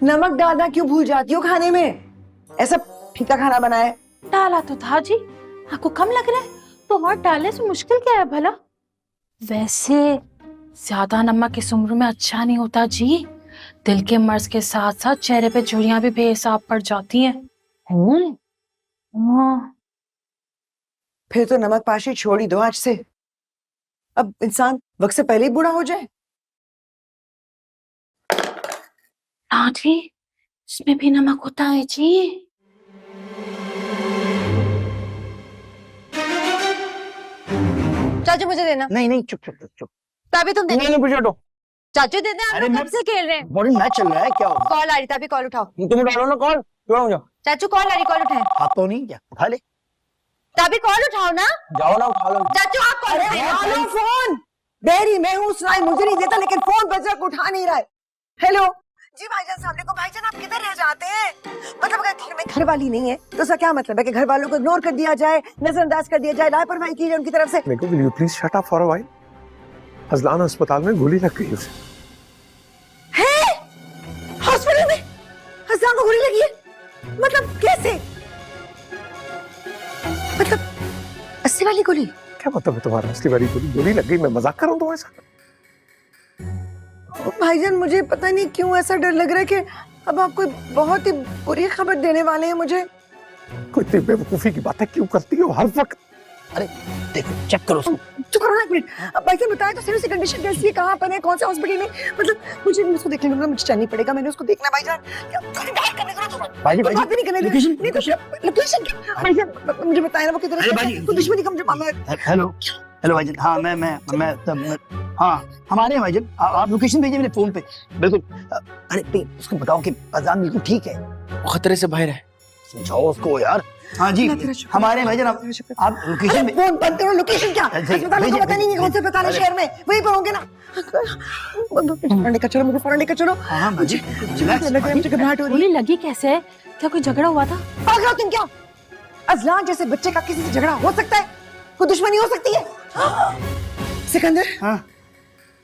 नमक डालना क्यों भूल जाती हो खाने में? ऐसा फीका खाना बनाया है। डाला तो था जी, आपको कम लग रहा है तो और डालने से मुश्किल क्या है भला? वैसे ज्यादा नमक इस उम्र में अच्छा नहीं होता जी। दिल के मर्ज के साथ साथ चेहरे पे झुर्रियां भी बेहिसाब पड़ जाती हैं। हाँ। फिर तो नमक पाशी छोड़ ही दो आज से। अब इंसान वक्त से पहले ही बूढ़ा हो जाए। हाँ जी, इसमें भी नमक होता है जी। चाचू मुझे देना। नहीं नहीं, चुप चुप चुप। तभी तुम देना। नहीं पूछो तो। चाचू देना, हम अरे लोग मैं- कब से खेल रहे हैं। बॉडी मैच चल रहा है, क्या होगा? कॉल आ रही, तभी कॉल उठाओ। तुम डालो ना कॉल, क्यों जाओ? चाचू कॉल आ रही, कॉल उठाए। हाथ तो नहीं क्या? उठा ले। तभी कॉल उठाओ ना। जाओ ना, उठा लो। चाचू आप कॉल उठाए। Hello phone. बेरी मैं हूँ, सुनाई मुझे नहीं देता, लेकिन फोन बज रहा, उठा नहीं रहा है। हेलो जी भाईजान, सामने को। भाईजान आप किधर रह जाते हैं? मतलब अगर घर में घर वाली नहीं है तो उसका क्या मतलब है कि घर वालों को इग्नोर कर दिया जाए, नजरअंदाज कर दिया जाए, लापरवाही की जाए उनकी तरफ से? मेरे को will you please shut up for a while? फजलान अस्पताल में गोली लग गई उसे। हॉस्पिटल में हसन को गोली लगी है? मतलब कैसे? मतलब 80 वाली गोली? क्या मतलब है तुम्हारा? असली वाली गोली लग गई? मैं मजाक कर रहा हूँ तुम्हारे साथ? भाईजान मुझे पता नहीं क्यों ऐसा डर लग रहा है कि अब आप कोई बहुत ही बुरी खबर देने वाले हैं मुझे। कोई इतनी बेवकूफी की बातें क्यों करती हो हर वक्त? अरे देखो, चेक करो उसको। चुप करो ना एक मिनट। अब भाईजान बताएं तो सीरियस कंडीशन कैसी है, कहाँ पर है, कौन से हॉस्पिटल में? मतलब मुझे उसको देखने को मुझे चलनी पड़ेगा, मैंने उसको देखना है भाईजान। भाई बात भी नहीं करने देना। लोकेशन नहीं तो लोकेशन क्या? भाईजान मुझे बताएं ना वो किधर अरे है? भाई- कोई दुश्मनी का मुझे मामला है। हेलो हेलो भाईजान। हाँ मैं हाँ हमारे हैं भाईजान। आप लोकेशन भेजिए मेरे फोन पे। बिल्कुल। अरे प्लीज उसको बताओ कि अजान बिल्कुल ठीक है, वो खतरे से बाहर है। समझाओ उसको यार। हाँ जी, अल्लाह तेरा शुक्र। हमारे हैं भाईजान। आप लोकेशन अरे फोन बंद करो, लोकेशन क्या? अच्छा, अस्पताल को पता नहीं है कौन से अस्पताल है शहर में, वहीं पर होंगे ना। फौरन लेकर चलो, मुझे फौरन लेकर चलो। हाँ भाजी, रिलैक्स। लग रहा है मुझे घबराहट हो रही है। गोली लगी कैसे? क्या कोई झगड़ा हुआ था? भाग रहे हो तुम क्या? अजलान जैसे बच्चे का किसी से झगड़ा हो सकता है? कोई दुश्मनी हो सकती है? सिकंदर, हाँ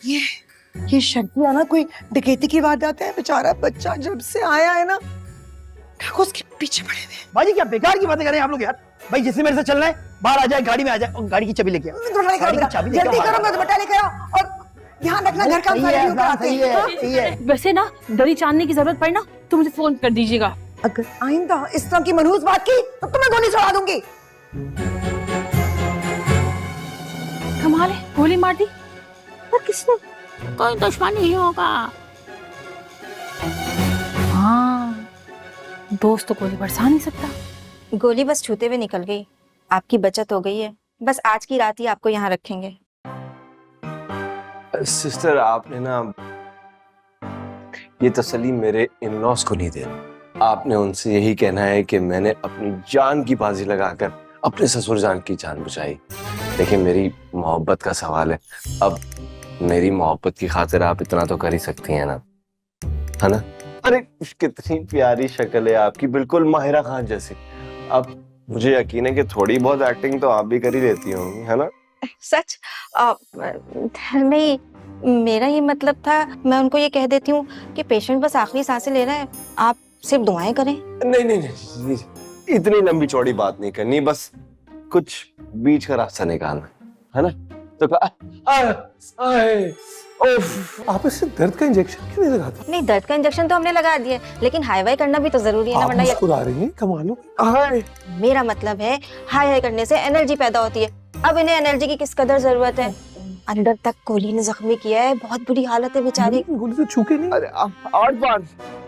ये शर्तिया ना कोई डकैती की वारदात है। बेचारा बच्चा जब से आया है ना, देखो उसके पीछे पड़े हुए हैं। भाजी, क्या बेकार की बातें कर रहे हैं आप लोग यार। भाई जिससे मेरे से चलना है बाहर आ जाए, गाड़ी में आ जाए और गाड़ी की चाबी लेके आओ। गाड़ी की चाबी लेके जल्दी आओ। करो, मैं दुपट्टा लेकर आओ और ध्यान रखना घर का सही सारे है, लोग आते सही हैं। हाँ? है, सही है। वैसे ना दरी चांदने की जरूरत पड़ी ना तो मुझे फोन कर दीजिएगा। अगर आइंदा इस तरह की मनहूस बात की तो तुम्हें गोली चढ़ा दूंगी। कमाल है, गोली मार दी पर किसने? कोई दुश्मनी ही होगा। हाँ, दोस्त तो गोली बरसा नहीं सकता। गोली बस छूते हुए निकल गई। आपकी बचत हो गई है। बस आज की रात ही आपको यहाँ रखेंगे। सिस्टर आपने ना ये तसल्ली मेरे इन लॉज को नहीं देना। आपने उनसे यही कहना है कि मैंने अपनी जान की बाजी लगाकर अपने ससुर जान की जान बचाई। देखिए मेरी मोहब्बत का सवाल है, अब मेरी मोहब्बत की खातिर आप इतना तो कर ही सकती हैं ना, है ना? अरे कितनी प्यारी शक्ल है आपकी, बिल्कुल माहिरा खान जैसी। अब मुझे यकीन है कि थोड़ी बहुत एक्टिंग तो आप भी कर ही लेती होंगी, है ना? सच? नहीं, मेरा ये मतलब था, मैं उनको ये कह देती हूँ कि पेशेंट बस आखिरी सांसें ले रहा है, आप सिर्फ दुआएं करें। नहीं नहीं नहीं, इतनी लंबी चौड़ी बात नहीं करनी, बस कुछ बीच का रास्ता निकालना है ना? तो आप इससे दर्द का इंजेक्शन क्यों नहीं लगाते? नहीं, दर्द का इंजेक्शन तो हमने लगा दिया, लेकिन हाई वाई करना भी तो जरूरी है ना, आप वरना मुस्कुरा रही हैं, कमाल हो। मेरा मतलब है हाई हाई करने से एनर्जी पैदा होती है। अब इन्हें एनर्जी की किस कदर जरूरत है? अंदर तक गोली ने जख्मी किया है, बहुत बुरी हालत है बेचारी। गोली तो छूके नहीं। अरे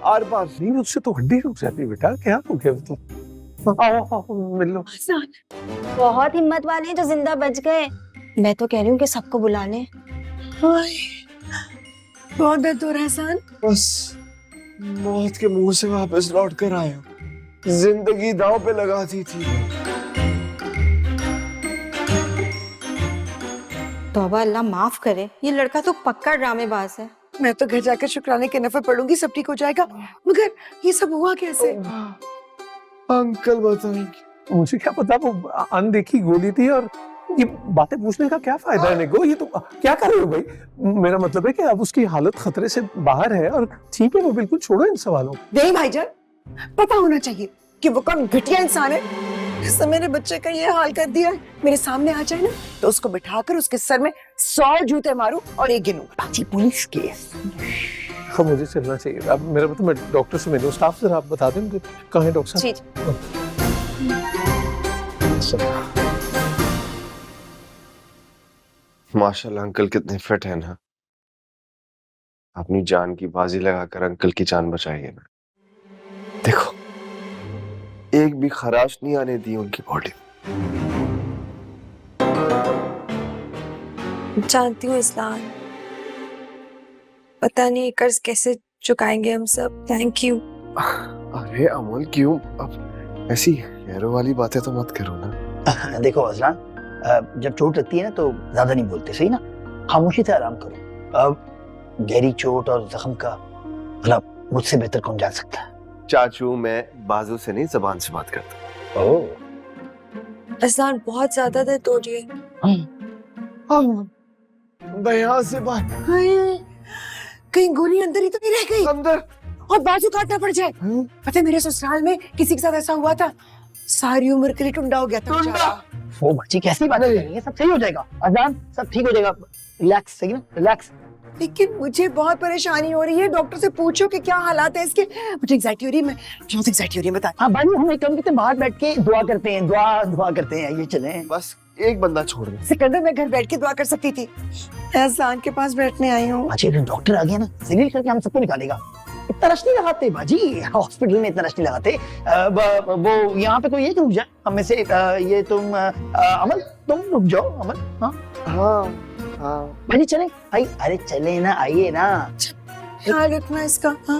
आर पार नहीं, उससे तो हड्डी रुक जाती है बेटा। क्या हो गया मतलब? आओ मिल लो। बहुत हिम्मत वाले हैं जो जिंदा बच गए। मैं तो कह रही हूँ कि सबको बुला लें। बहुत दर्द हो रहा है हसन। बस मौत के मुंह से वापस लौट कर आया हूँ, जिंदगी दांव पे लगा दी थी। तौबा, अल्लाह माफ करे, ये लड़का तो पक्का ड्रामेबाज है। मैं तो घर जाकर शुक्राने के नफर पढ़ूंगी, सब ठीक हो जाएगा। मगर ये सब हुआ कैसे? अंकल बताएंगे। मुझे क्या पता, वो अनदेखी गोली थी और ये बातें पूछने का क्या फायदा है निको? ये तो क्या कर रहे हो भाई? मेरा मतलब है कि अब उसकी हालत खतरे से बाहर है और ठीक है, वो बिल्कुल छोड़ो इन सवालों को। नहीं भाईजान, पता होना चाहिए कि वो कौन घटिया इंसान है जिसने मेरे बच्चे का ये हाल कर दिया है। मेरे सामने आ जाए ना तो उसको बिठाकर उसके सर में 100 जूते मारूं और एक गिनूं। बाजी पुलिस केस। अब मुझे चलना चाहिए। अब मेरा मतलब मैं डॉक्टर से मिलूं। स्टाफ जरा आप बता दें मुझे कहाँ है डॉक्टर साहब? माशाल्लाह अंकल कितने फिट हैं ना। अपनी जान की बाजी लगाकर अंकल की जान बचाई है ना। देखो एक भी खराश नहीं आने दी उनकी बॉडी। जानती हूँ इस्लान, पता नहीं कर्ज कैसे चुकाएंगे हम सब। Thank you. अरे अमल क्यों अब ऐसी गैरों वाली बातें तो मत करो ना। देखो अजलान, जब चोट लगती है ना तो ज्यादा नहीं बोलते, सही ना? खामोशी से आराम करो। अब गहरी चोट और जख्म का भला मुझसे बेहतर कौन जान सकता है? चाचू मैं बाजू से नहीं जबान से बात करता। ओह इस्लान बहुत ज्यादा दर्द हो रही है। यहाँ से बात कहीं गोली अंदर ही तो नहीं रह गई अंदर और बाजू काटना पड़ जाए। पता है मेरे ससुराल में किसी के साथ ऐसा हुआ था, सारी उम्र के लिए टुंडा हो गया था बेचारा। वो बच्ची कैसी बात कर रही है? सब सही हो जाएगा अजलान, सब ठीक हो जाएगा। रिलैक्स, सही ना? रिलैक्स। लेकिन मुझे बहुत परेशानी हो रही है। डॉक्टर से पूछो कि क्या हालात है इसके। मुझे एंग्जाइटी हो रही है, मैं बहुत एंग्जाइटी हो रही है। बता। हाँ भाई, हम एक काम करते हैं, बाहर बैठ के दुआ करते हैं। दुआ करते हैं। ये चलें। बस एक बंदा छोड़ दे। सिकंदर, मैं घर बैठ के दुआ कर सकती थी, एहसान के पास बैठने आई हूँ। अच्छा डॉक्टर आ गया ना, जलील करके हम सबको निकालेगा। इतना रश नहीं लगाते बाजी, हॉस्पिटल में इतना रश नहीं लगाते। वो यहाँ पे कोई है कि रुक जाए हम में से? ये तुम अमल, तुम रुक जाओ अमल। हाँ हाँ हाँ बाजी चले। आई, अरे चले ना, आइए ना। ख्याल रखना इसका। हाँ?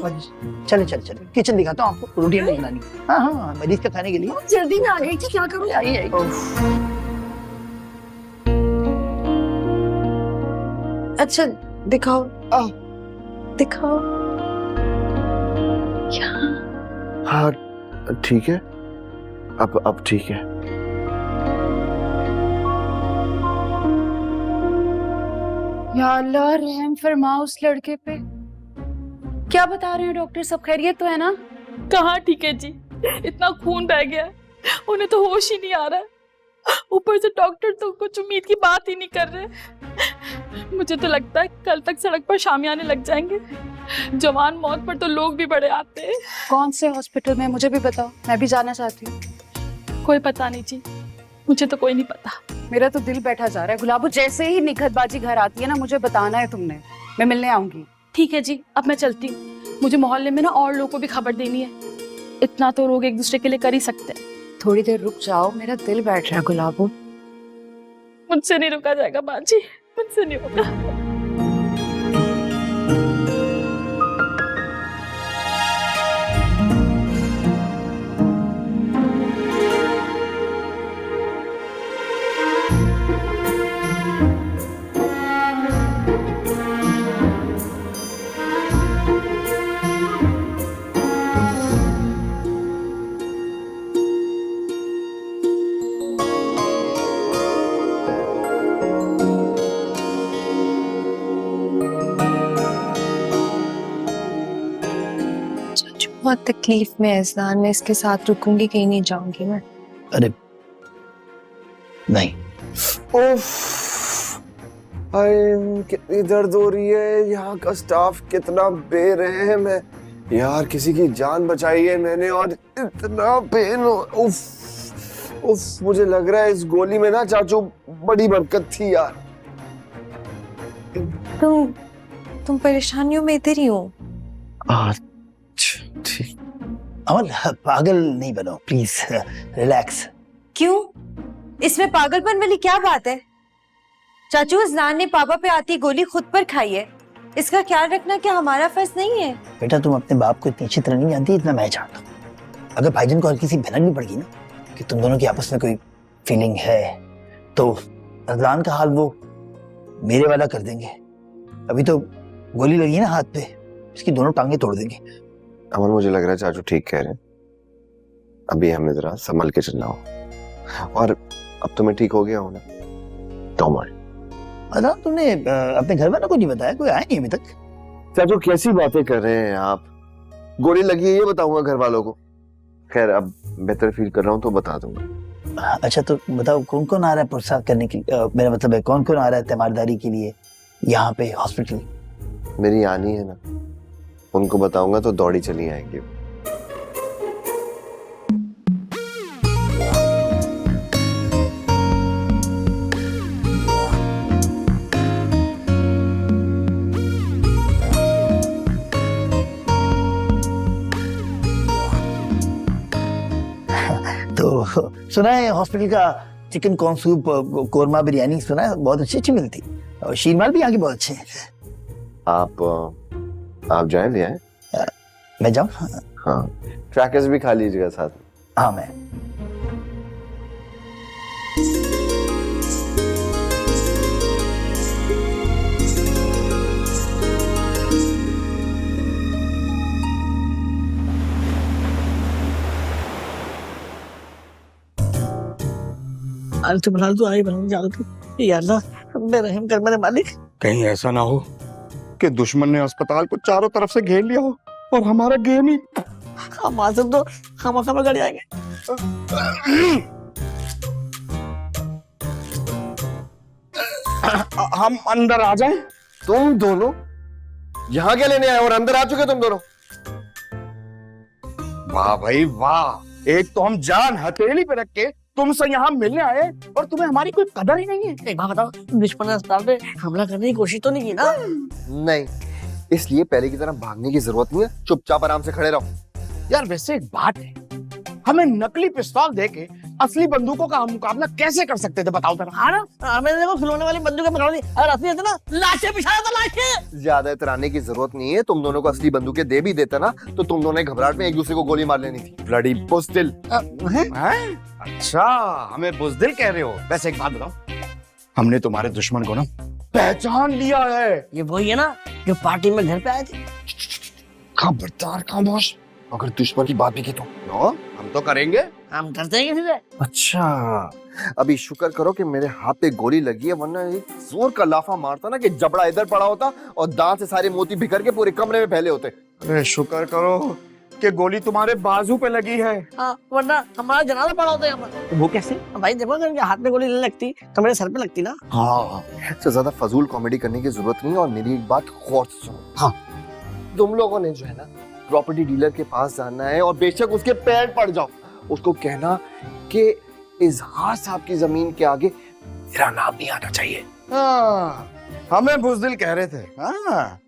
चले चले चले, किचन दिखाता हूँ आपको, रोटियां नहीं बनानी। हाँ हाँ, मरीज का खाने के लिए। जल्दी में आ गई थी, क्या करूँ? आइए आइए। अच्छा दिखाओ, दिखाओ। हाँ ठीक है, अब ठीक है। या अल्लाह रहम फरमा उस लड़के पे। क्या बता रहे हो डॉक्टर, सब खैरियत तो है ना? कहाँ ठीक है जी, इतना खून बह गया है, उन्हें तो होश ही नहीं आ रहा है। ऊपर से डॉक्टर तो कुछ उम्मीद की बात ही नहीं कर रहे। मुझे तो लगता है कल तक सड़क पर शामियाने लग जाएंगे। जवान मौत पर तो लोग भी बड़े आते हैं। कौन से हॉस्पिटल में, मुझे भी बताओ, मैं भी जाना चाहती हूँ। कोई पता नहीं जी, मुझे तो कोई नहीं पता। मेरा तो दिल बैठा जा रहा है गुलाबो, जैसे ही निखतबाजी घर आती है ना मुझे बताना है तुमने, मैं मिलने आऊंगी। ठीक है जी, अब मैं चलती हूँ। मुझे मोहल्ले में ना और लोगों को भी खबर देनी है। इतना तो लोग एक दूसरे के लिए कर ही सकते हैं। थोड़ी देर रुक जाओ, मेरा दिल बैठ रहा है गुलाबो। मुझसे नहीं रुका जाएगा बाजी, मुझसे नहीं रुका। बहुत तकलीफ में है इस्लान, मैं इसके साथ रुकूंगी, कहीं नहीं जाऊंगी मैं। अरे नहीं। कितनी दर्द हो रही है। यहाँ का स्टाफ कितना बेरहम है यार। किसी की जान बचाई है मैंने और इतना पेन हो। उफ, मुझे लग रहा है इस गोली में ना चाचू बड़ी बरकत थी यार। तुम परेशानियों में इधर ही हो। ठीक। अमल पागल नहीं बनो प्लीज, रिलैक्स। क्यों? इसमें पागलपन वाली क्या बात है? चाचू, इस्लान ने पापा पे आती गोली खुद पर खाई है, इसका ख्याल रखना क्या हमारा फर्ज नहीं है? बेटा तुम अपने बाप को इतनी अच्छी तरह नहीं जानती, इतना मैं जानता हूँ। अगर भाईजान को हल्की सी भनक भी पड़ गई ना कि तुम दोनों की आपस में कोई फीलिंग है तो अजलान का हाल वो मेरे वाला कर देंगे। अभी तो गोली लगी है ना हाथ पे, इसकी दोनों टांगे तोड़ देंगे। अमन मुझे लग रहा है चाचू ठीक कह रहे हैं। अभी हमें जरा संभल के चलना हो। और अब तो मैं ठीक हो गया हूँ ना, डोंट वरी। अदनान, तुमने अपने घर वालों को नहीं बताया? कोई आया नहीं अभी तक? चाचू कैसी बातें कर रहे हैं आप? गोली लगी है ये बताऊंगा घर वालों को? खैर अब बेहतर फील कर रहा हूँ तो बता दूंगा। अच्छा तो बताओ, कौन कौन आ रहा है पुरसाद करने के लिए? मेरा मतलब है कौन कौन आ रहा है तीमारदारी के लिए यहाँ पे हॉस्पिटल? मेरी आनी है ना, उनको बताऊंगा तो दौड़ी चली आएंगी। तो सुना है हॉस्पिटल का chicken corn soup, korma biryani सुना है बहुत अच्छी अच्छी मिलती, और शीरमाल भी यहाँ के बहुत अच्छे हैं। आप जाएं ले आए? मैं जाऊँ? हाँ, क्रैकर्स भी खा लीजिएगा साथ में। हाँ मैं। आज तो बना, तू आई बनाने जा रहा तू यार ना, मैं रहम कर मेरे मालिक। कहीं ऐसा ना हो कि दुश्मन ने अस्पताल को चारों तरफ से घेर लिया हो और हमारा गेम ही। हम आ सब तो हम खबर गाड़ी आएंगे। हम अंदर आ जाएं? तुम दोनों यहाँ क्या लेने आए और अंदर आ चुके तुम दोनों? वाह भाई वाह, एक तो हम जान हथेली पे रख के तुमसे यहाँ मिलने आए और तुम्हें हमारी कोई कदर ही नहीं है। एक बात बताओ, दुश्मन ने अस्पताल पे हमला करने की कोशिश तो नहीं की ना? नहीं, इसलिए पहले की तरह भागने की जरूरत नहीं है, चुपचाप आराम से खड़े रहो। यार वैसे एक बात है, हमें नकली पिस्तौल देके असली बंदूकों का हम मुकाबला कैसे कर सकते थे बताओ जरा। हाँ ना, मैंने देखो खिलौने वाली बंदूकें पकड़ ली, अगर असली होती ना लाशें बिछाया था लाशें। ज्यादा इतराने की जरूरत नहीं है, तुम दोनों को असली बंदूकें दे भी देता ना तो तुम दोनों ने घबराहट में एक दूसरे को गोली मार लेनी थी। ब्लडी बुज़दिल। हैं? अच्छा, हमें बुज़दिल कह रहे हो? वैसे एक बात बताओ, हमने तुम्हारे दुश्मन को ना पहचान लिया है। ये वही है ना जो पार्टी में घर पे आए थे। खबरदार खामोश, अगर दुश्मन की बात भी की तो हम तो करेंगे। हम करते हैं किसी से। अच्छा, अभी शुक्र करो कि मेरे हाथ पे गोली लगी है, वरना एक जोर का लाफा मारता ना कि जबड़ा इधर पड़ा होता और दांत से सारे मोती बिखर के पूरे कमरे में फैले होते। अरे शुक्र करो कि गोली तुम्हारे बाजू पे लगी है। हाँ, वरना हमारा जनाजा पड़ा होता है यहाँ पर। वो कैसे? भाई देखो, अगर इनके हाथ में गोली नहीं लगती तो मेरे सर पे लगती ना। हाँ, तो ज्यादा फजूल कॉमेडी करने की जरूरत नहीं है, और मेरी एक बात गौर से सुनो। हाँ, तुम लोगों ने जो है ना प्रॉपर्टी डीलर के पास जाना है और बेशक उसके पैर पड़ जाओ, उसको कहना कि इजहार साहब की जमीन के आगे मेरा नाम नहीं आना चाहिए। हाँ, हमें बुज़दिल कह रहे थे। हाँ,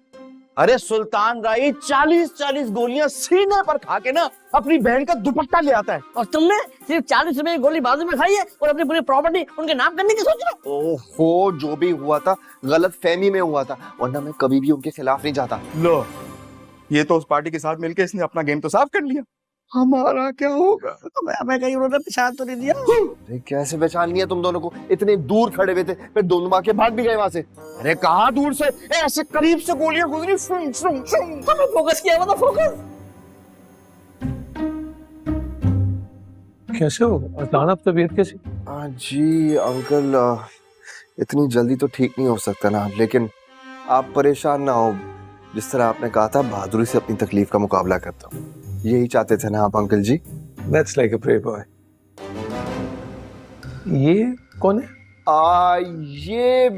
अरे सुल्तान राई 40-40 गोलियां सीने पर खा के ना अपनी बहन का दुपट्टा ले आता है, और तुमने सिर्फ 40 रुपए की गोली बाजू में खाई है और अपनी पूरी प्रॉपर्टी उनके नाम करने की सोच रहे हो। ओहो, जो भी हुआ था गलत फहमी में हुआ था, वरना मैं कभी भी उनके खिलाफ नहीं जाता। लो, ये तो उस पार्टी के साथ मिलके इसने अपना गेम तो साफ कर लिया, हमारा क्या होगा? हमें कहीं उन्होंने पहचान तो नहीं दिया। अरे कैसे पहचान लिया तुम दोनों को? इतने दूर खड़े हुए थे, फिर दोनों माँ के भाग भी गए वहां से। अरे कहाँ दूर से, ऐसे करीब से गोलियां गुजरी। हमें फोकस किया हुआ था, फोकस। कैसे हो अदनान, अब तबीयत कैसी? जी अंकल, इतनी जल्दी तो ठीक नहीं हो सकता ना, लेकिन आप परेशान ना हो, जिस तरह आपने कहा था बहादुरी से अपनी तकलीफ का मुकाबला करता हूँ, यही चाहते थे ना आप uncle ji? That's like a brave boy. ये कौन है? ये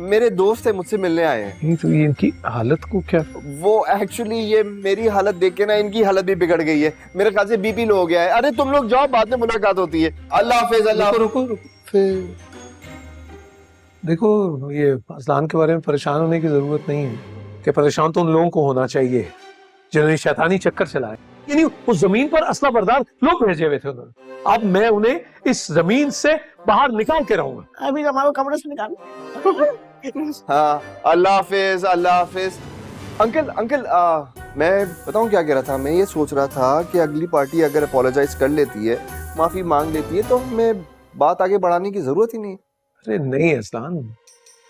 मेरे दोस्त है, मुझसे मिलने आए हैं। ये तो ये इनकी हालत को क्या? वो एक्चुअली ये मेरी हालत देख के ना इनकी हालत भी बिगड़ गई है, मेरे ख्याल से बीपी लो हो गया है। अरे तुम लोग जाओ, बाद में मुलाकात होती है। अल्लाह हाफिज। अल्लाह। रुको। फिर देखो, ये अदनान के बारे में परेशान होने की जरूरत नहीं है, कि परेशान तो उन लोगों को होना चाहिए जिन्होंने शैतानी चक्कर चलाए, यानी उस जमीन पर असला बरदार लोग भेजे हुए थे उन्होंने। अब मैं उन्हें इस जमीन से बाहर निकाल के रहूंगा। अभी हमारे कमरे से निकाल। हाँ, अल्लाह हाफिज। अल्लाह हाफिज। अंकल मैं बताऊं क्या कह रहा था? मैं ये सोच रहा था कि अगली पार्टी अगर अपोलोजाइज कर लेती है, माफी मांग लेती है, तो हमें बात आगे बढ़ाने की जरूरत ही नहीं। अरे नहीं अदनान,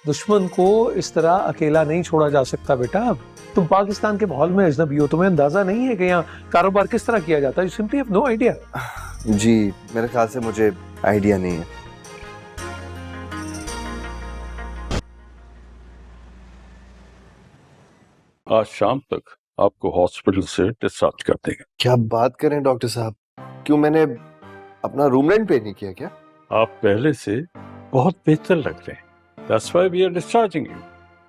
दुश्मन को इस तरह अकेला नहीं छोड़ा जा सकता बेटा। तुम पाकिस्तान के माहौल में अजनबी हो, तुम्हें अंदाजा नहीं है कि यहाँ कारोबार किस तरह किया जाता है। You simply have no idea. जी मेरे ख्याल से मुझे आइडिया नहीं है। आज शाम तक आपको हॉस्पिटल से डिस्चार्ज कर देंगे। क्या बात करें डॉक्टर साहब, क्यों मैंने अपना रूम रेंट पे नहीं किया क्या? आप पहले से बहुत बेहतर लग रहे हैं। That's why we are discharging you.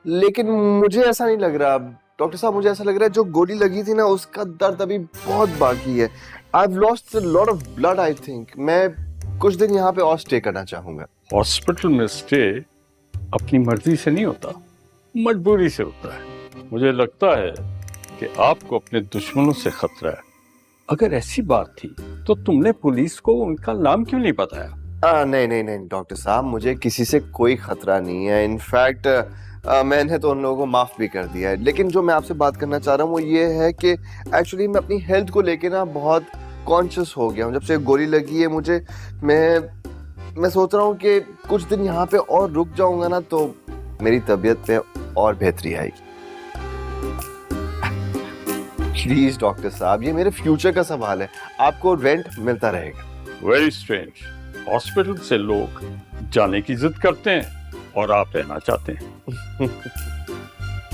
लेकिन मुझे ऐसा नहीं लग रहा डॉक्टर साहब, मुझे ऐसा लग रहा है जो गोली लगी थी ना उसका दर्द अभी बहुत बाकी है। I've lost a lot of blood, I think. मैं कुछ दिन यहाँ पे और स्टे करना चाहूंगा। हॉस्पिटल में स्टे अपनी मर्जी से नहीं होता, मजबूरी से होता है। मुझे लगता है कि आपको अपने दुश्मनों से खतरा है। अगर ऐसी बात थी तो तुमने पुलिस को उनका नाम क्यों नहीं बताया? नहीं डॉक्टर साहब, मुझे किसी से कोई खतरा नहीं है। इनफैक्ट मैंने तो उन लोगों को माफ भी कर दिया है। लेकिन जो मैं आपसे बात करना चाह रहा हूँ वो ये है कि एक्चुअली मैं अपनी हेल्थ को लेके ना बहुत कॉन्शियस हो गया हूँ जब से गोली लगी है मुझे। मैं सोच रहा हूँ कि कुछ दिन यहाँ पे और रुक जाऊंगा ना तो मेरी तबीयत पे और बेहतरी आएगी। प्लीज डॉक्टर साहब, ये मेरे फ्यूचर का सवाल है, आपको रेंट मिलता रहेगा। वेरी स्ट्रेंज, हॉस्पिटल से लोग जाने की जिद करते हैं और आप रहना चाहते हैं।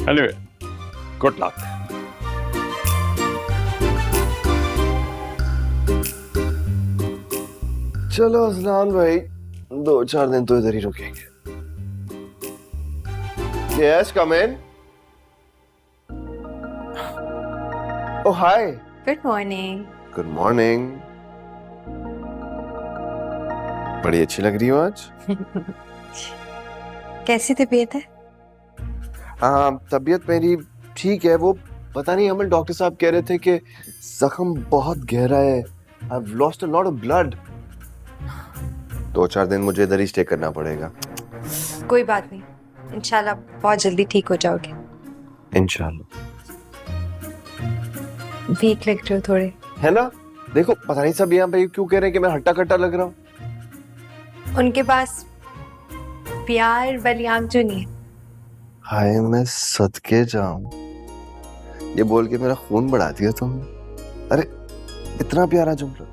Anyway, good luck. चलो अजलान भाई, 2-4 दिन तो इधर ही रुकेंगे। Yes, come in. Oh hi. Good morning. Good morning. बड़ी अच्छी लग रही हो आज। कैसी तबीयत है? हाँ, तबीयत मेरी ठीक है। वो पता नहीं, अमल डॉक्टर साहब कह रहे थे कि जख्म बहुत गहरा है। I've lost a lot of blood. 2-4 दिन मुझे इधर ही स्टे करना पड़ेगा। कोई बात नहीं, इंशाल्लाह बहुत जल्दी ठीक हो जाओगे। इंशाल्लाह। वीक लग रहे हो थोड़े, है ना? देखो, पता नहीं सब यहाँ पे क्यों कह रहे हैं कि मैं हट्टा कट्टा लग रहा हूँ। उनके पास प्यार वाली आंख जो नहीं है। हाय, मैं सदके जाऊं, ये बोल के मेरा खून बढ़ा दिया तुमने। अरे इतना प्यारा जुमला।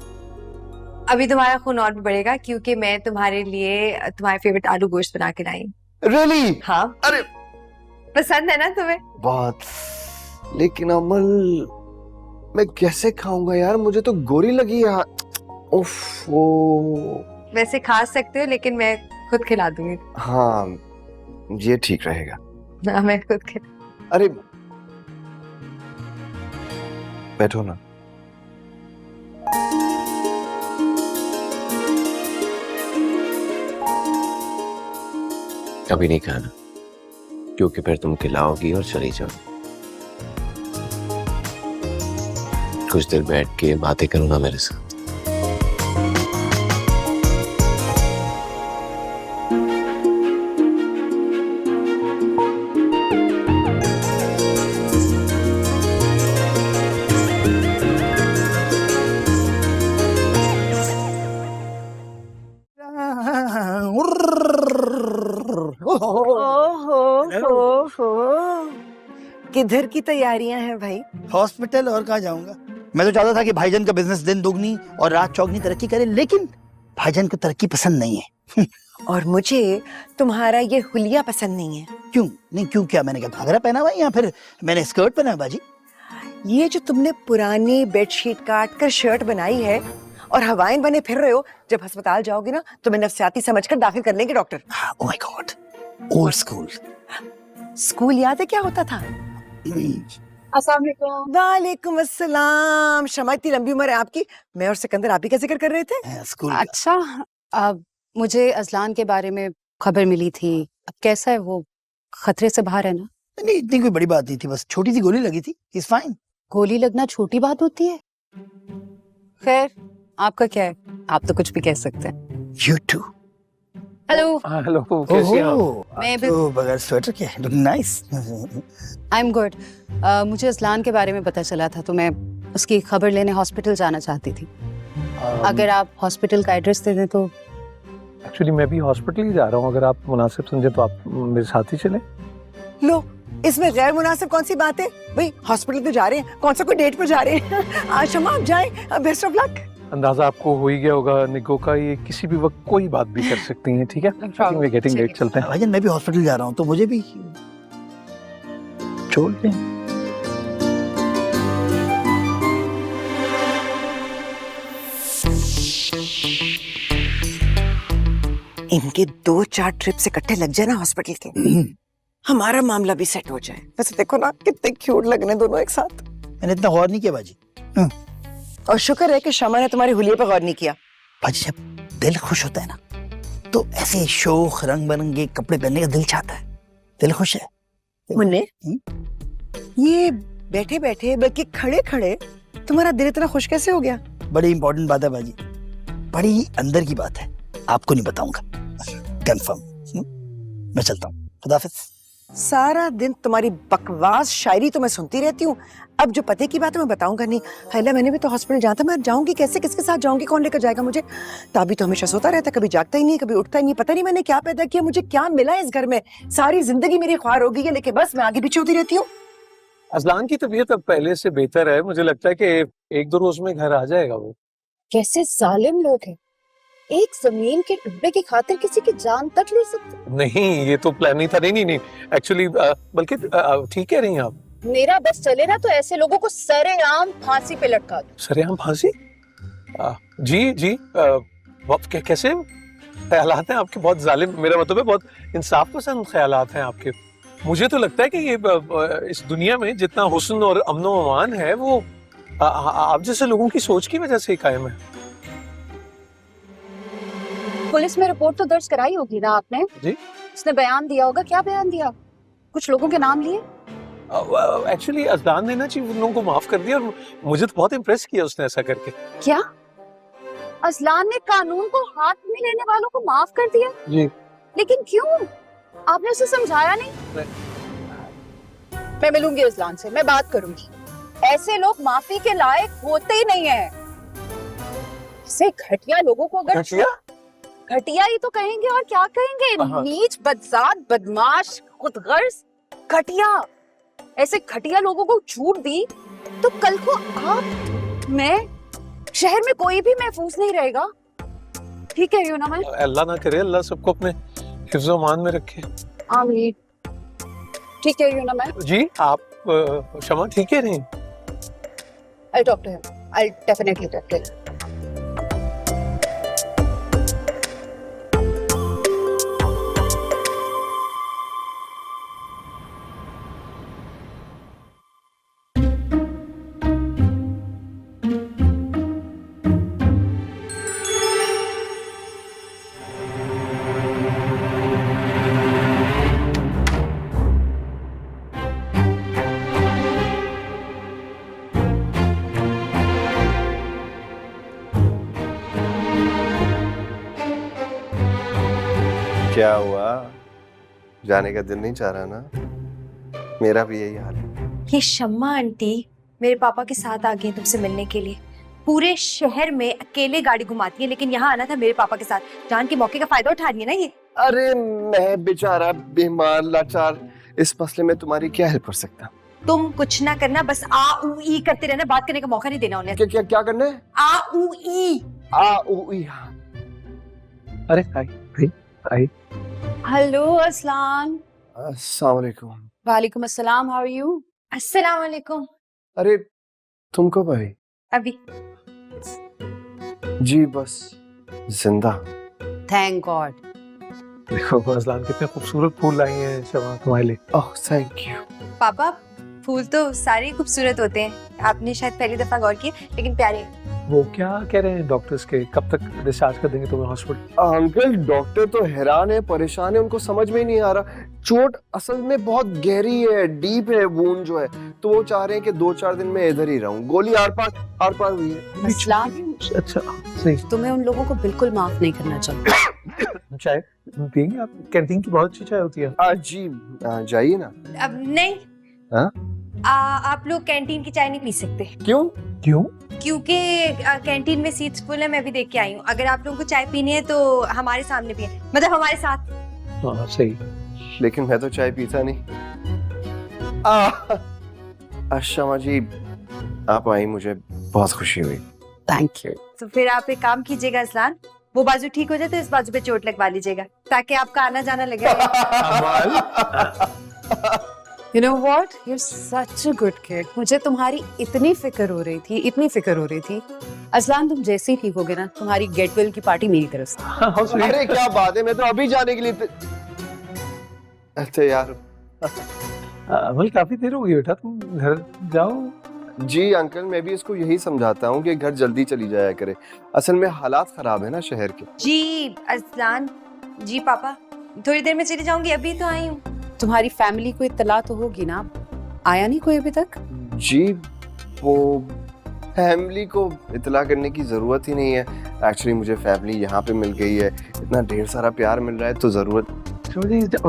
अभी तुम्हारा खून और भी बढ़ेगा क्योंकि मैं तुम्हारे लिए तुम्हारे फेवरेट आलू गोश्त बना के लाई। रियली? हाँ। अरे पसंद है ना तुम्हें? बहुत। लेकिन अमल, मैं कैसे खाऊंगा यार, मुझे तो गोली लगी है। उफ, ओ। वैसे खा सकते हो लेकिन मैं खुद खिला दूंगी। हाँ, ये ठीक रहेगा। हाँ, मैं खुद खिला। अरे बैठो ना। अभी नहीं खाना, क्योंकि फिर तुम खिलाओगी और चली जाओ। कुछ देर बैठ के बातें करो ना मेरे साथ। किधर की तैयारियां हैं भाई? हॉस्पिटल, और कहाँ जाऊंगा। मैं तो चाहता था कि भाईजान का बिजनेस दिन दुगनी और रात चौगनी तरक्की करे, लेकिन भाईजान को तरक्की पसंद नहीं है। और मुझे तुम्हारा ये हुलिया पसंद नहीं है। क्यों नहीं? क्यों? क्या मैंने क्या घाघरा पहना हुआ है या फिर मैंने स्कर्ट पहना है बाजी? ये जो तुमने पुरानी बेडशीट काट कर शर्ट बनाई है और हवाइन बने फिर रहे हो, जब अस्पताल जाओगे ना तो मैं नफ्सियाती समझकर दाखिल कर लेंगे doctor. Oh my God, old school. School याद है क्या होता था? वालेकुम अस्सलाम। शमा, इतनी लंबी उम्र है आपकी। मैं और सिकंदर आप ही का जिक्र कर रहे थे। स्कूल। अच्छा, अब मुझे अजलान के बारे में खबर मिली थी। अब कैसा है वो? खतरे से बाहर है ना? नहीं, इतनी कोई बड़ी बात नहीं थी, बस छोटी सी गोली लगी थी। Is fine. गोली लगना छोटी बात होती है? खैर, आपका क्या है, आप तो कुछ भी कह सकते हैं। You to. हेलो। हेलो, कैसी हैं आप? मैं भी तो बगैर स्वेटर के look nice. I am good. मुझे अजलान के बारे में पता चला था तो मैं उसकी खबर लेने हॉस्पिटल जाना चाहती थी। अगर आप हॉस्पिटल का एड्रेस दे दें तो। एक्चुअली मैं भी हॉस्पिटल ही जा रहा हूँ, अगर आप मुनासिब समझे तो आप मेरे साथ ही चलें। लो, इसमें गैर मुनासिब कौन सी बात है भाई? हॉस्पिटल तो जा रहे हैं, कौन सा कोई डेट पर जा रहे हैं। आज शमा आप जाएं, बेस्ट ऑफ लक। अंदाजा आपको हो ही गया होगा निको का, ये किसी भी वक्त कोई बात भी कर सकती हैं, ठीक है? वी गेटिंग लेट, चलते हैं। भाईजान मैं भी हॉस्पिटल जा रहा हूँ तो मुझे भी छोड़ दें। इनके 2-4 ट्रिप इकट्ठे लग जाए ना हॉस्पिटल के, हमारा मामला भी सेट हो जाए। वैसे देखो ना कितने क्यूट लग रहे हैं दोनों एक साथ। मैंने इतना गौर नहीं किया बाजी। और शुक्र है कि शमा ने तुम्हारी हुलिये पर गौर नहीं किया। बाजी जब दिल खुश होता है ना तो ऐसे शोख रंग बिरंगे कपड़े पहनने का दिल चाहता है। दिल खुश है। मुन्ने, ये बैठे बैठे बल्कि खड़े खड़े तुम्हारा दिल इतना खुश कैसे हो गया? बड़ी इंपॉर्टेंट बात है बाजी, बड़ी अंदर की बात है, आपको नहीं बताऊंगा। कंफर्म। मैं चलता हूँ, खुदाफिज। सारा दिन तुम्हारी बकवास शायरी तो मैं सुनती रहती हूँ, अब जो पते की बात है मैं बताऊंगा नहीं। हैला, मैंने भी तो हॉस्पिटल जाना था, मैं जाऊंगी कैसे, किसके साथ जाऊंगी, कौन लेकर जाएगा मुझे? ताबी तो हमेशा सोता रहता, कभी जागता ही नहीं, कभी उठता ही नहीं। पता नहीं मैंने क्या पैदा किया, मुझे क्या मिला इस घर में। सारी जिंदगी मेरी ख्वार हो गई है, लेकिन बस मैं आगे पीछे होती रहती हूँ। अजलान की तबीयत अब पहले से बेहतर है, मुझे लगता है कि 1-2 रोज में घर आ जाएगा वो। कैसे जालिम लोग हैं, एक जमीन के टुकड़े की खातिर किसी की जान तक ले सकते। नहीं, ये तो प्लान नहीं था। नहीं, एक्चुअली बल्कि ठीक कह रही हैं आप। मेरा बस चले ना तो ऐसे लोगों को सरेआम फांसी पे लटका दो। सरेआम फांसी? जी, कैसे ख्यालात हैं आपके? बहुत जालिम, मेरा मतलब है बहुत इंसाफ पसंद ख्यालात हैं आपके। मुझे तो लगता है कि ये इस दुनिया में जितना हुस्न और अमन व अमान है वो आप जैसे लोगों की सोच की वजह से ही कायम है। पुलिस में रिपोर्ट तो दर्ज कराई होगी ना आपने? जी। उसने बयान दिया होगा, क्या बयान दिया? कुछ लोगों के नाम लिए? एक्चुअली अजलान ने ना जी उन लोगों को माफ कर दिया और मुझे तो बहुत इम्प्रेस किया उसने ऐसा करके। क्या अजलान ने कानून को हाथ में लेने वालों को माफ कर दिया? जी। लेकिन क्यों? आपने उसे समझाया नहीं? मैं मिलूंगी अजलान से, मैं बात करूंगी। ऐसे लोग माफी के लायक होते ही नहीं है। ऐसे घटिया लोगों को अगर घटिया ही तो कहेंगे और क्या कहेंगे? नीच, बदजात, बदमाश, खुदगर्ज, घटिया। ऐसे घटिया लोगों को छूट दी तो कल को आप, मैं, शहर में कोई भी महफूज नहीं रहेगा। ठीक है ना? मैं अल्लाह ना करे, अल्लाह सबको अपने हिफ्ज़ मान में रखे। आमीन। ठीक है ना? मैं जी, आप शमा ठीक कह रही हैं। I'll talk to him. I'll definitely talk to him. क्या हुआ? जाने का दिल नहीं चाह रहा ना? मेरा भी यही हाल है। ये शम्मा आंटी मेरे पापा के साथ आ गई तुमसे मिलने के लिए। पूरे शहर में अकेले गाड़ी घुमाती है, लेकिन यहाँ आना था मेरे पापा के साथ। जान के मौके का फायदा उठा रही है ना ये। अरे मैं बेचारा बीमार लाचार, इस मसले में तुम्हारी क्या हेल्प कर सकता? तुम कुछ ना करना, बस आ ऊ ई करते रहना, बात करने का मौका नहीं देना उन्हें। क्या करना है? आ ऊ ई। आ ऊ ई। अरे आई। हेलो अस्लान। अस्सलाम वालेकुम। वालेकुम अस्सलाम। How are you? अस्सलाम वालेकुम। अरे तुम कब आई? अभी। जी बस जिंदा। Thank God. देखो अजलान कितने खूबसूरत फूल लाई हैं शमा तुम्हारे लिए। Oh thank you. पापा, फूल तो सारे खूबसूरत होते हैं, आपने शायद पहली दफा गौर किया, लेकिन प्यारे। वो क्या कह रहे हैं डॉक्टर्स के, कब तक डिस्चार्ज कर देंगे तुम्हें हॉस्पिटल? अंकल डॉक्टर तो हैरान है, परेशान है, उनको समझ में ही नहीं आ रहा। चोट असल में बहुत गहरी है, डीप है वूंड जो है, तो वो चाह रहे हैं कि 2-4 दिन में इधर ही रहूं। गोली आर पार हुई है। अस्लान, अच्छा सही। तुम्हें उन लोगों को बिल्कुल माफ नहीं करना चाहिए। चाय पियेंगे आप? कैंटीन की बहुत अच्छी चाय होती है। जी जाइए ना। अब नहीं। हाँ? आप लोग कैंटीन की चाय नहीं पी सकते। क्यों? क्योंकि कैंटीन में सीट्स फुल है, मैं भी देख के आई हूँ। अगर आप लोगों को चाय पीनी है तो हमारे सामने पिए, मतलब हमारे साथ। हाँ सही। लेकिन मैं तो चाय पीता नहीं। शमा जी आप आई, मुझे बहुत खुशी हुई। Thank you. तो फिर आप एक काम कीजिएगा असलान, वो बाजू ठीक हो जाए तो इस बाजू पे चोट लगवा लीजिएगा, ताकि आपका आना जाना लगे। You know what? You're such a good kid. मुझे तुम्हारी इतनी फिक्र हो रही थी. असलान तुम जैसे ही ठीक होगे ना, तुम्हारी गेट वेल की पार्टी मेरी तरफ से. अरे क्या बात है, मैं तो अभी जाने के लिए अच्छा यार. अमल काफी देर हो गई बेटा, तुम घर जाओ. जी अंकल, मैं भी इसको यही समझाता हूँ कि घर जल्दी चली जाया करे. असल में हालात खराब है ना शहर के. जी अजलान, जी पापा, थोड़ी देर में चली जाऊंगी, अभी तो आई हूँ. तुम्हारी फैमिली को इत्तला तो होगी ना? आया नहीं कोई अभी तक? जी वो फैमिली को इतला करने की जरूरत ही नहीं है. एक्चुअली मुझे फैमिली यहाँ पे मिल गई है, इतना ढेर सारा प्यार मिल रहा है तो जरूरत.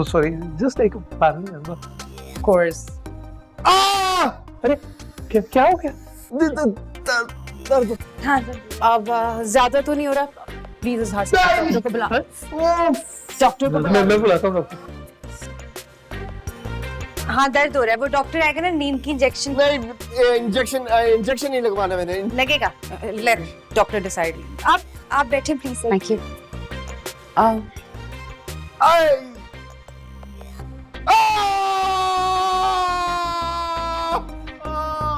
सॉरी, जस्ट एक पानी. Of course. अरे क्या हो गया? दर्द. हाँ अब ज्यादा तो नहीं हो रहा? प्लीज इजहार से डॉक्टर को बुला. डॉक्टर को बुला. मैं बुलाता हूँ डॉक्टर. हाँ दर्द हो रहा है, वो डॉक्टर आएगा ना, नीम की इंजेक्शन. नहीं, इंजेक्शन नहीं लगवाना मैंने. लगेगा. Let doctor decide. आप बैठे प्लीज. Thank you.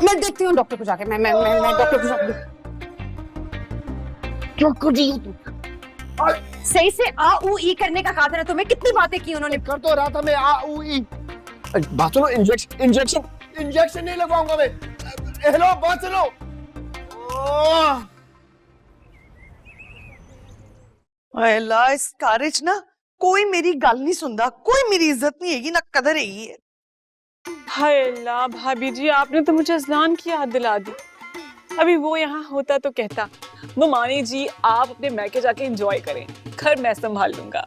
मैं देखती हूँ डॉक्टर को जाके. मैं डॉक्टर को जाके. सही से आ ऊ ई करने का कहा था ना तुम्हें? कितनी बातें की उन्होंने. कर तो रहा था मैं आ ऊ ई. बात सुनो, इंजेक्शन नहीं लगवाऊंगा मैं. हेलो बात सुनो. अल्लाह, इस कारज ना कोई मेरी गल नहीं सुनता, कोई मेरी इज्जत नहीं हैगी, ना कदर हैगी है. हाय अल्लाह, भाभी जी आपने तो मुझे अजलान की याद दिला दी. अभी वो यहाँ होता तो कहता, ममानी जी आप अपने मैके जाके एंजॉय करें, घर मैं संभाल लूंगा.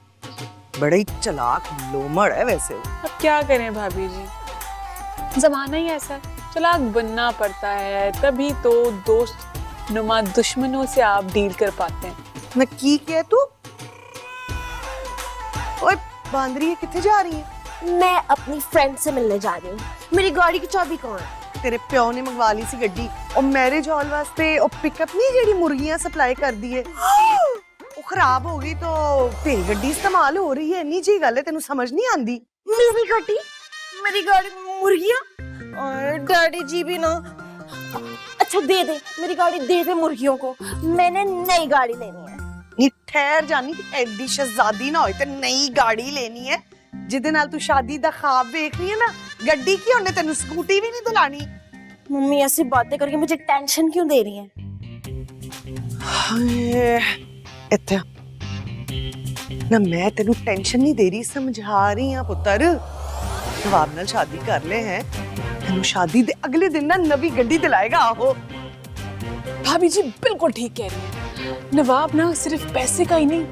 बड़ा ही चालाक लोमड़ है वैसे. अब क्या करें भाभी जी, जमाना ही ऐसा है, चालाक बनना पड़ता है, तभी तो दोस्त नुमा दुश्मनों से आप डील कर पाते हैं. मैं की क्या तू? ओए बांदरी, किथे जा रही है? मैं अपनी फ्रेंड से मिलने जा रही हूँ. मेरी गाड़ी की चाबी कौन है? तेरे प्यो ने मंगवा ली सी गड्डी, और मैरिज हॉल वास्ते और पिकअप नहीं जेडी मुर्गियां सप्लाई कर दी है, वो खराब हो गई तो तेरी गड्डी इस्तेमाल हो रही है. निजी गल है, तेनू समझ नहीं आंदी. मेरी गाड़ी मुर्गियाँ? और डैडी जी भी ना. अच्छा दे दे मेरी गाड़ी, दे दे मुर्गियों को. मैंने नई गाड़ी लेनी है. नी ठहर जानी, एडी शहजादी ना होए ते नई गाड़ी लेनी है. जिदे नाल तू शादी दा ख्वाब देख रही है ना, गड्डी की उन्हें तेनू स्कूटी भी नहीं दिलानी. मम्मी ऐसी बातें करके मुझे टेंशन क्यों दे रही है? इत्थे ना, मैं तेनू टेंशन नहीं दे रही, समझा रही हां पुत्तर. नवाब नाल शादी कर ले हैं, तेनू शादी दे अगले दिन ना नवी गड्डी दिलाएगा. आहो भाभी जी बिल्कुल ठीक कह रही है, नवाब ना सिर्फ पैसे का ही नहीं,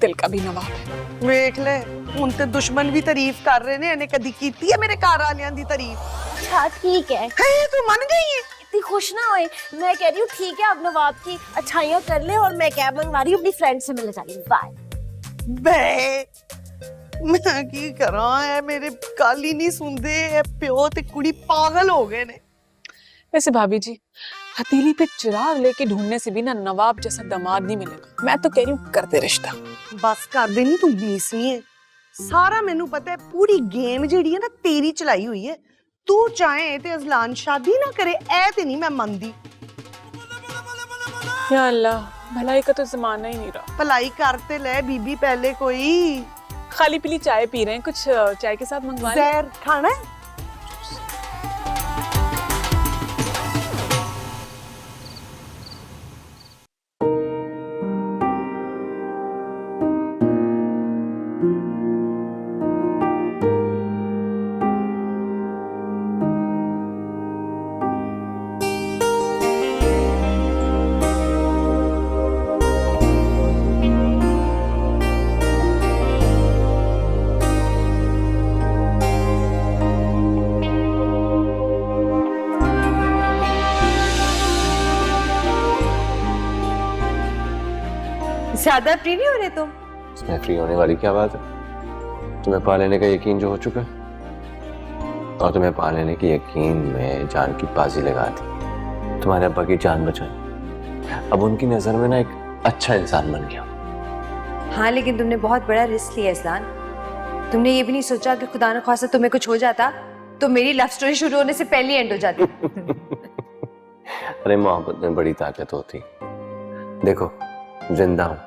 दिल का भी नवाब है. वेख ले, हुण ते दुश्मन भी तारीफ कर रहे ने. इन्हें कदी कीती है मेरे घर वालियां दी तारीफ? अच्छा ठीक है. तू मन गई है? इतनी खुश ना होए. मैं कह रही हूँ ठीक है, अब नवाब की अच्छाइयाँ कर ले, और मैं कैब मंगवा रही हूँ, अपनी फ्रेंड से मिलने जा रही हूँ. बाय. बे मैं की करा है, मेरे गल ही नहीं सुनदे. प्यो ते कुड़ी पागल हो गए ने. वैसे भाभी जी, हथेली पे चिराग लेके ढूंढने से भी ना नवाब जैसा दामाद नहीं मिलेगा. मैं तो कह रही हूँ कर दे रिश्ता. बस कर देनी, तू बीसवीं है. सारा मैनू पता है, पूरी गेम जेडी है ना तेरी चलाई हुई है. तू चाहे ते अजलान शादी ना करे, ऐ ते नहीं मैं मनदी. या अल्लाह, भलाई का तो जमाना ही नहीं रहा. भलाई करते ले बीबी पहले. कोई खाली पीली चाय पी रहे हैं, कुछ चाय के साथ मंगवा लें. जहर खाना है? ज्यादा फ्री नहीं हो रहे तुम? इसमें फ्री होने वाली क्या बात है? तुम्हें पा लेने का यकीन जो हो चुका है, और तुम्हें पा लेने के यकीन में जान की बाजी लगा दी, तुम्हारे अब्बा की जान बचाई. अब उनकी नजर में ना एक अच्छा इंसान बन गया. हाँ लेकिन तुमने बहुत बड़ा रिस्क लिया इस्लान. तुमने ये भी नहीं सोचा कि खुदा न ख्वास्ता तुम्हें कुछ हो जाता तो मेरी लव स्टोरी शुरू होने से पहले एंड हो जाती। अरे मोहब्बत में बड़ी ताकत होती। देखो जिंदा हूं,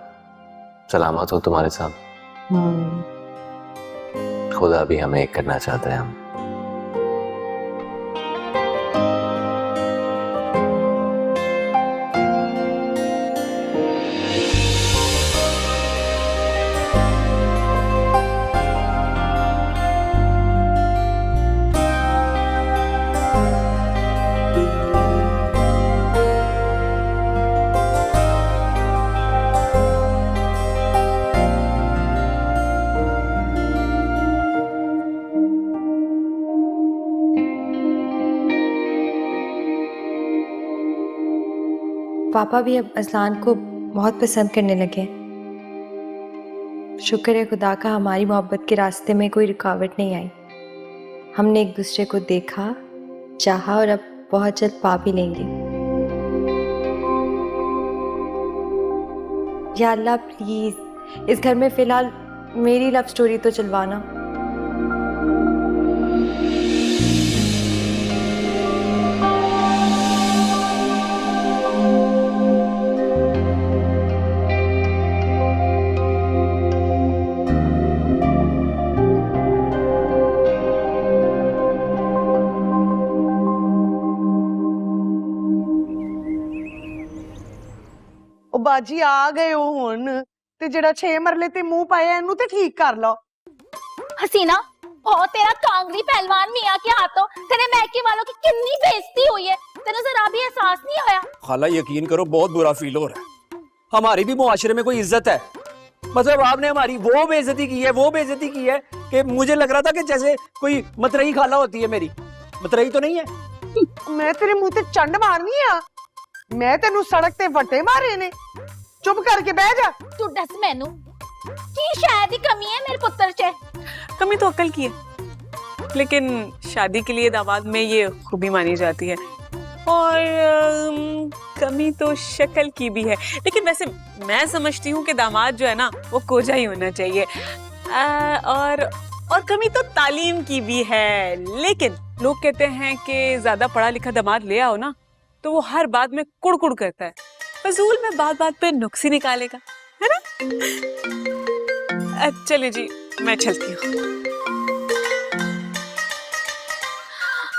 सलामत हो तुम्हारे साथ। खुदा भी हमें एक करना चाहता है। हम पापा भी अब अजलान को बहुत पसंद करने लगे। शुक्र है खुदा का हमारी मोहब्बत के रास्ते में कोई रुकावट नहीं आई। हमने एक दूसरे को देखा, चाहा और अब बहुत जल्द पा भी लेंगे। या अल्लाह प्लीज इस घर में फिलहाल मेरी लव स्टोरी तो चलवाना। ਉਹ ਬਾਜੀ ਆ ਗਏ ਹੋ ਹੁਣ ਤੇ ਜਿਹੜਾ 6 ਮਰਲੇ ਤੇ ਮੂੰਹ ਪਾਇਆ ਇਹਨੂੰ ਤੇ ਠੀਕ ਕਰ ਲਓ। हसीना ओ तेरा कांगड़ी पहलवान मियां के हाथों तेरे मैके वालों की कितनी बेइज्जती हुई है, तेरे जरा भी एहसास नहीं होया? खाला यकीन करो बहुत बुरा फील हो रहा है। हमारी भी मुआशरे में कोई इज्जत है? मतलब आपने हमारी वो बेइज्जती की है कि मुझे लग रहा था कि जैसे कोई मतरई खाला होती है मेरी। मतरई तो नहीं है। ਮੈਂ ਤੇਰੇ ਮੂੰਹ ਤੇ ਚੰਡ ਮਾਰਨੀ ਆ? ਮੈਂ ਤੈਨੂੰ ਸੜਕ ਤੇ ਵੱਟੇ ਮਾਰੇ ਨੇ। ਚੁੱਪ ਕਰਕੇ ਬਹਿ ਜਾ। तू दस मैनू की शायद ही कमी है मेरे पुत्र च? कमी तो अकल की है, लेकिन शादी के लिए दामाद में ये खूबी मानी जाती है। और कमी तो शक्ल की भी है, लेकिन वैसे मैं समझती हूँ कि दामाद जो है ना वो कोजा ही होना चाहिए। और कमी तो तालीम की भी है, लेकिन लोग कहते हैं कि ज्यादा पढ़ा लिखा दामाद ले आओ ना तो वो हर बात में कुड़ करता है, फजूल में बात पे नुक्स ही निकालेगा, है ना? चलिए जी मैं चलती हूँ।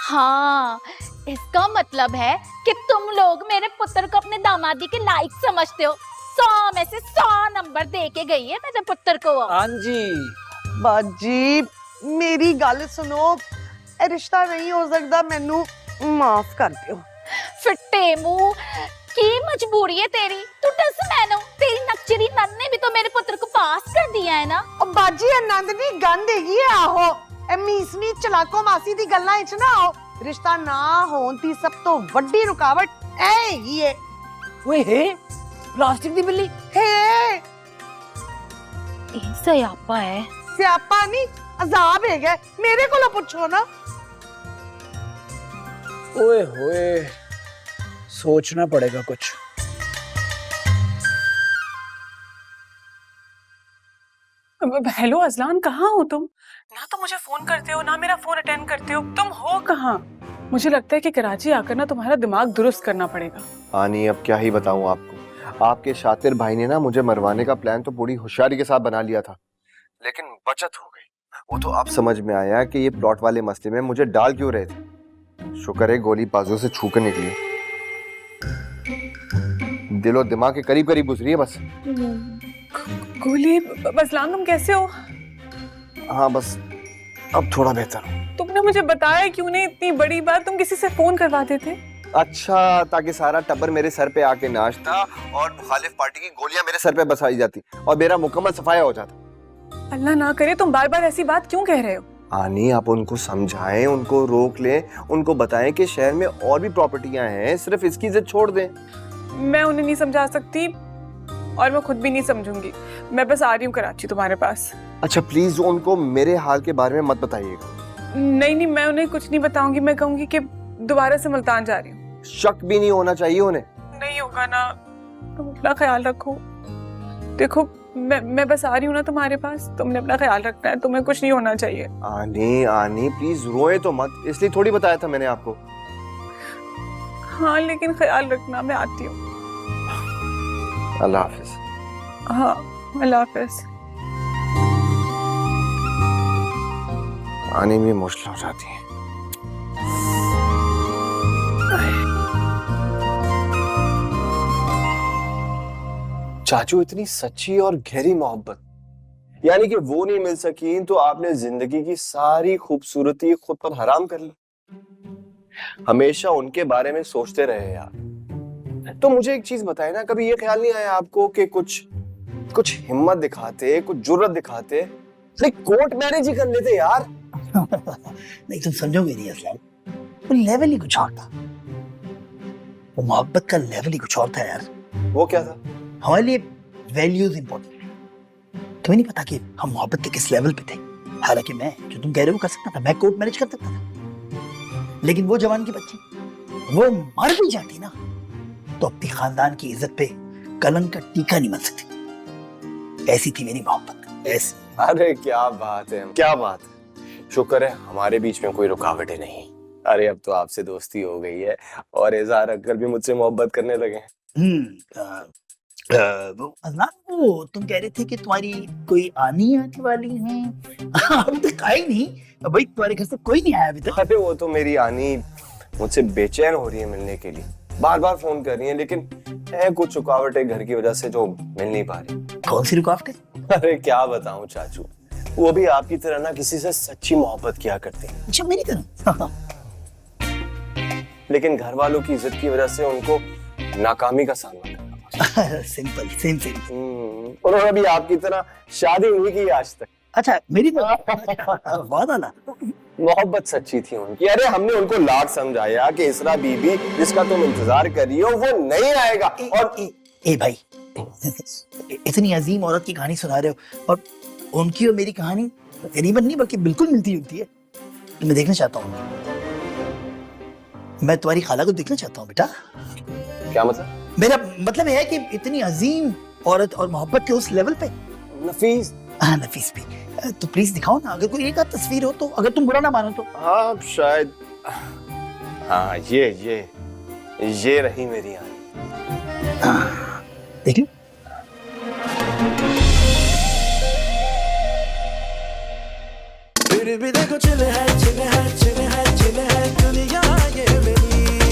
हाँ, इसका मतलब है कि तुम लोग मेरे पुत्र को अपने दामादी के लायक समझते हो। 100 में से 100 नंबर दे के गई है मेरे पुत्र को। हाँ जी ਬਾਜੀ ਮੇਰੀ ਗੱਲ ਸੁਣੋ, ਇਹ ਰਿਸ਼ਤਾ ਨਹੀਂ ਹੋ ਸਕਦਾ, ਮੈਨੂੰ ਮਾਫ ਕਰ ਦਿਓ। फिट्टे मुंह की मजबूरी है तेरी? तू दस मैनू, तेरी नकचरी नंद ने भी तो मेरे पुत्र को पास कर दिया है ना। ਉਹ ਬਾਜੀ ਆਨੰਦ ਦੀ ਗੰਦ ਹੈਗੀ ਆ। ਆਹੋ ਇਹ ਮੀਸਨੀ ਚਲਾਕੋ ਮਾਸੀ ਦੀ ਗੱਲਾਂ ਵਿੱਚ ਨਾ ਆਓ। ਰਿਸ਼ਤਾ ਨਾ ਹੋਣ ਦੀ ਸਭ ਤੋਂ ਵੱਡੀ ਰੁਕਾਵਟ ਇਹ ਹੈਗੀ ਏ। ओए हे प्लास्टिक दी बिल्ली। ਹੇ सयापा है। ਸਿਆਪਾ ਨਹੀਂ ਅਜ਼ਾਬ ਹੈਗਾ। ਮੇਰੇ ਕੋਲੋਂ ਪੁੱਛੋ ਨਾ। ओए होए सोचना पड़ेगा कुछ। हेलो अजलान, कहाँ हो तुम? ना तो मुझे फोन करते हो ना मेरा फोन अटेंड करते हो, तुम हो कहाँ? मुझे लगता है कि कराची आकर ना तुम्हारा दिमाग दुरुस्त करना पड़ेगा। आनी अब क्या ही बताऊं आपको। आपके शातिर भाई ने ना मुझे मरवाने का प्लान तो पूरी होशियारी के साथ बना लिया था, लेकिन बचत हो गई। वो तो अब समझ में आया कि ये प्लॉट वाले मसले में मुझे डाल क्यों रहे थे। शुक्र है गोली बाजू से छू कर निकली, दिलो दिमाग के करीब करीब गुजरी है बस। गोली, अजलान तुम कैसे हो? हाँ बस अब थोड़ा बेहतर हूँ। तुमने मुझे बताया क्यों नहीं इतनी बड़ी बात? तुम किसी से फोन करवा देते। अच्छा, ताकि सारा टब्बर मेरे सर पे आके नाचता और मुखालिफ पार्टी की गोलियां मेरे सर पे बसाई जाती और मेरा मुकम्मल सफाया हो जाता। अल्लाह ना करे, तुम बार बार ऐसी बात क्यों कह रहे हो? आनी आप उनको समझाएं, उनको रोक लें, उनको बताएं कि शहर में और भी प्रॉपर्टियां हैं, सिर्फ इसकी जिद छोड़ दें। मैं उन्हें नहीं समझा सकती और मैं खुद भी नहीं समझूंगी। मैं बस आ रही हूँ कराची तुम्हारे पास। अच्छा प्लीज उनको मेरे हाल के बारे में मत बताइएगा। नहीं, मैं उन्हें कुछ नहीं बताऊंगी। मैं कहूंगी कि दोबारा से मुल्तान जा रही हूँ। शक भी नहीं होना चाहिए उन्हें। नहीं होगा ना, तुम अपना ख्याल रखो। देखो मैं बस आ रही हूँ ना तुम्हारे पास, तुमने अपना ख्याल रखना है, तुम्हें कुछ नहीं होना चाहिए। आनी आनी प्लीज रोए तो मत, इसलिए थोड़ी बताया था मैंने आपको। हाँ लेकिन ख्याल रखना, मैं आती हूँ। अल्लाह हाफिज। हाँ अल्लाह हाफिज। आने में मुश्किल हो जाती है। चाचू इतनी सच्ची और गहरी मोहब्बत, यानी कि वो नहीं मिल सकी तो आपने जिंदगी की सारी खूबसूरती खुद पर हराम कर ली। हमेशा उनके बारे में सोचते रहे यार। तो मुझे एक चीज बताए ना, कभी ये ख्याल नहीं आया आपको कि कुछ हिम्मत दिखाते, कुछ जुर्रत दिखाते, कोर्ट मैरिज ही कर लेते यार। नहीं तुम समझोगे नहीं असलाम, वो लेवल ही कुछ और था, वो मोहब्बत का लेवल ही कुछ और था यार। वो क्या था? हमारे लिए वैल्यूज इंपॉर्टेंट है। तुम्हें नहीं पता कि हम मोहब्बत के किस लेवल पे थे। हालांकि मैं जो तुम कह रहे हो कर सकता था, मैं कोर्ट मैरिज कर सकता था, लेकिन वो जवान की बच्ची वो मर भी जाती ना तो अपनी खानदान की इज्जत पे कलंक का टीका नहीं बन सकती। ऐसी थी मेरी मोहब्बत, ऐसी। अरे क्या बात है, क्या बात है। शुक्र है हमारे बीच में कोई रुकावटें नहीं। अरे अब तो आपसे दोस्ती हो गई है और इजहार अंकल भी मुझसे मोहब्बत करने लगे हैं। वो अज़लान, वो तुम कह रहे थे कि तुम्हारी कोई आनी आने वाली है। अभी तक आई नहीं भाई, तुम्हारे घर से कोई नहीं आया अभी तक। अरे वो तो मेरी आनी मुझसे बेचैन हो रही है मिलने के लिए, बार बार फोन कर रही है, लेकिन है कुछ रुकावटें घर की वजह से जो मिल नहीं पा रही। कौन सी रुकावटें? अरे क्या बताऊं चाचू, वो भी आपकी तरह ना किसी से सच्ची मोहब्बत किया करते हैं। अच्छा मेरी तरह। लेकिन घर वालों की इज्जत की वजह से उनको नाकामी का सामना करना। Simple, same. उन्होंने भी आपकी तरह शादी नहीं की आज तक। अच्छा मेरी तरह। बहुत आला। मोहब्बत सच्ची थी उनकी। अरे हमने उनको लाख समझाया कि इसरा बीबी जिसका तुम इंतजार कर रही हो वो नहीं आएगा। और ए भाई, इतनी अजीम औरत की कहानी सुना रहे हो और उनकी और मेरी कहानी करीबन नहीं बल्कि बिल्कुल मिलती जुलती है। तो मैं देखना चाहता हूँ, मैं तुम्हारी खाला को देखना चाहता हूँ बेटा। क्या मतलब? मेरा मतलब है कि इतनी अजीम औरत और मोहब्बत के उस लेवल पे। नफीस। हाँ नफीस भी। तो प्लीज दिखाओ ना, अगर कोई एक आध तस्वीर हो तो, अगर तुम बुरा ना मानो तो। हाँ शायद, हाँ ये रही मेरी आनी। देख लो। फिर भी देखो चिल है दुनिया ये मेरी।